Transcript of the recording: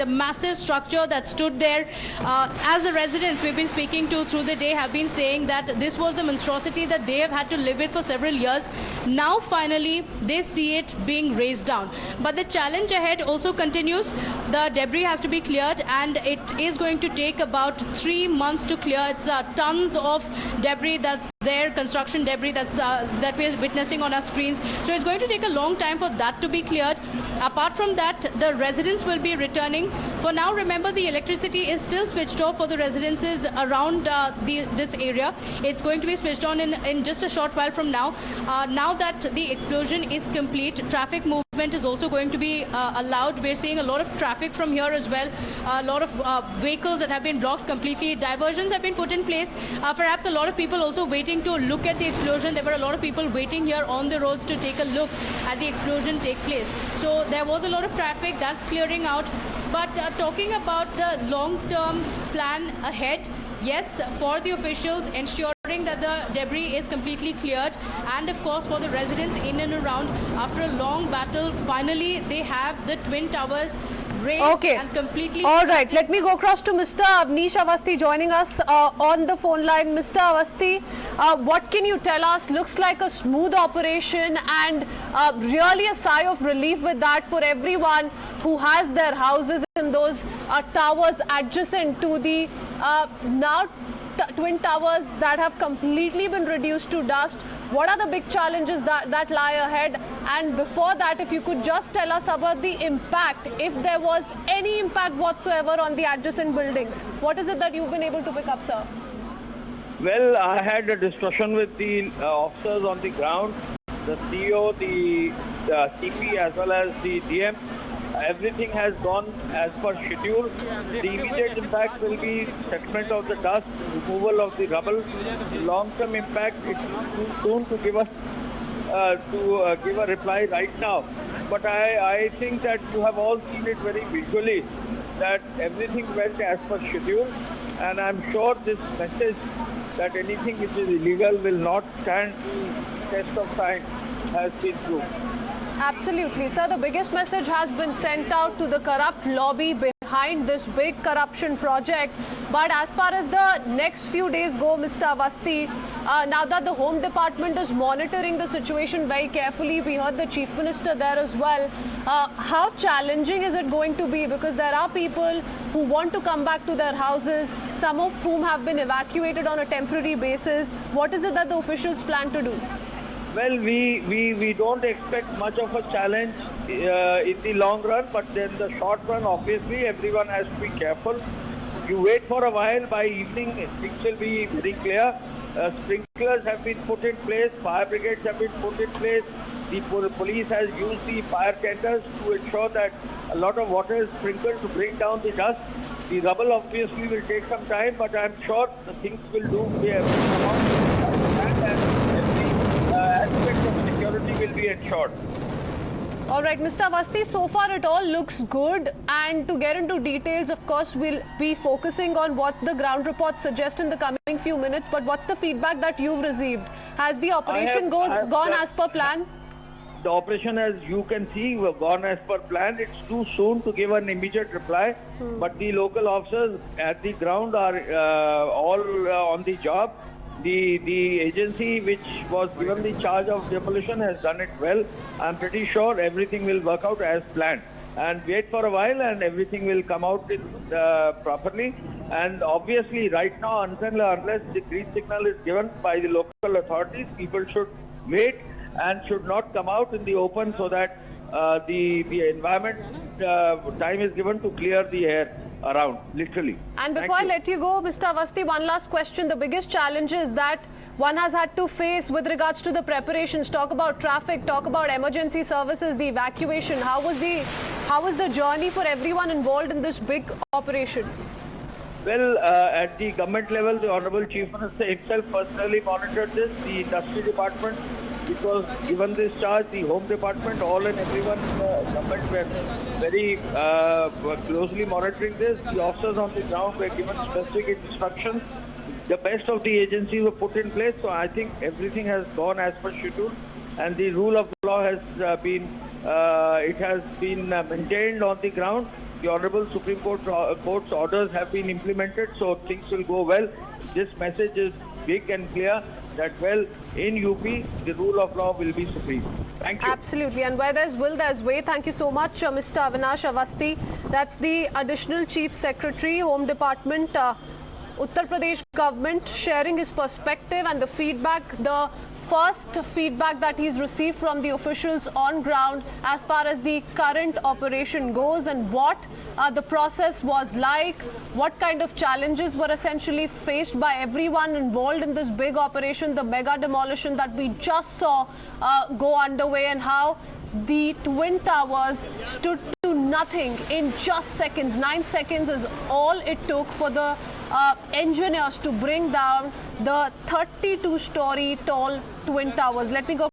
The massive structure that stood there, as the residents we've been speaking to through the day have been saying that this was a monstrosity that they have had to live with for several years. Now finally they see it being razed down. But the challenge ahead also continues. The debris has to be cleared, and it is going to take about 3 months to clear. It's tons of debris that's there, construction debris that we are witnessing on our screens. So it's going to take a long time for that to be cleared. Apart from that, the residents will be returning. For now, remember, the electricity is still switched off for the residences around this area. It's going to be switched on in just a short while from now. Now that the explosion is complete, traffic movement is also going to be allowed. We're seeing a lot of traffic from here as well. A lot of vehicles that have been blocked completely. Diversions have been put in place. Perhaps a lot of people also waiting to look at the explosion. There were a lot of people waiting here on the roads to take a look at the explosion take place. So there was a lot of traffic that's clearing out. But talking about the long-term plan ahead, yes, for the officials ensuring that the debris is completely cleared, and of course for the residents in and around, after a long battle, finally they have the Twin Towers raised and completely... All right, let me go across to Mr. Avnish Awasthi joining us on the phone line. Mr. Awasthi, what can you tell us? Looks like a smooth operation, and really a sigh of relief with that for everyone who has their houses in those towers adjacent to the Twin Towers that have completely been reduced to dust. What are the big challenges that lie ahead? And before that, if you could just tell us about the impact, if there was any impact whatsoever on the adjacent buildings. What is it that you've been able to pick up, sir? Well, I had a discussion with the officers on the ground, the CEO, the CP as well as the DM. Everything has gone as per schedule. The immediate impact will be settlement of the dust, removal of the rubble. The long-term impact, it's too soon to give us give a reply right now. But I think that you have all seen it very visually that everything went as per schedule, and I'm sure this message that anything which is illegal will not stand the test of time has been proved. Absolutely, sir. The biggest message has been sent out to the corrupt lobby behind this big corruption project. But as far as the next few days go, Mr. Awasthi, now that the Home Department is monitoring the situation very carefully, we heard the Chief Minister there as well. How challenging is it going to be? Because there are people who want to come back to their houses, some of whom have been evacuated on a temporary basis. What is it that the officials plan to do? Well, we don't expect much of a challenge in the long run, but then the short run, obviously, everyone has to be careful. You wait for a while, by evening things will be very clear. Sprinklers have been put in place, fire brigades have been put in place. The police has used the fire tenders to ensure that a lot of water is sprinkled to bring down the dust. The rubble obviously will take some time, but I'm sure the things will be aspect of security will be ensured. All right, Mr. Awasthi, so far it all looks good, and to get into details, of course, we'll be focusing on what the ground reports suggest in the coming few minutes. But what's the feedback that you've received? Has the operation gone as per plan? The operation, as you can see, gone as per plan. It's too soon to give an immediate reply, but the local officers at the ground are all on the job. The agency which was given the charge of demolition has done it well. I'm pretty sure everything will work out as planned. And wait for a while and everything will come out properly. And obviously right now, unless the green signal is given by the local authorities, people should wait and should not come out in the open, so that the environment time is given to clear the air around, literally. And before I let you go, Mr. Awasthi, one last question. The biggest challenges that one has had to face with regards to the preparations, talk about traffic, talk about emergency services, the evacuation. How was the journey for everyone involved in this big operation? Well, at the government level, the Honorable Chief Minister himself personally monitored this. The industry department, which was given this charge, the Home Department, all and everyone in the government were very closely monitoring this. The officers on the ground were given specific instructions. The best of the agencies were put in place, so I think everything has gone as per schedule, and the rule of law has been maintained on the ground. the Honorable Supreme Court's orders have been implemented, so things will go well. This message is big and clear that, well, in UP, the rule of law will be supreme. Thank you. Absolutely. And where there's will, there's way. Thank you so much, Mr. Avinash Awasthi. That's the Additional Chief Secretary, Home Department, Uttar Pradesh government, sharing his perspective and the feedback, the first feedback that he's received from the officials on ground as far as the current operation goes, and what the process was like, what kind of challenges were essentially faced by everyone involved in this big operation, the mega demolition that we just saw go underway, and how the Twin Towers stood to nothing in just seconds. 9 seconds is all it took for the engineers to bring down the 32-story tall Twin Towers. Let me go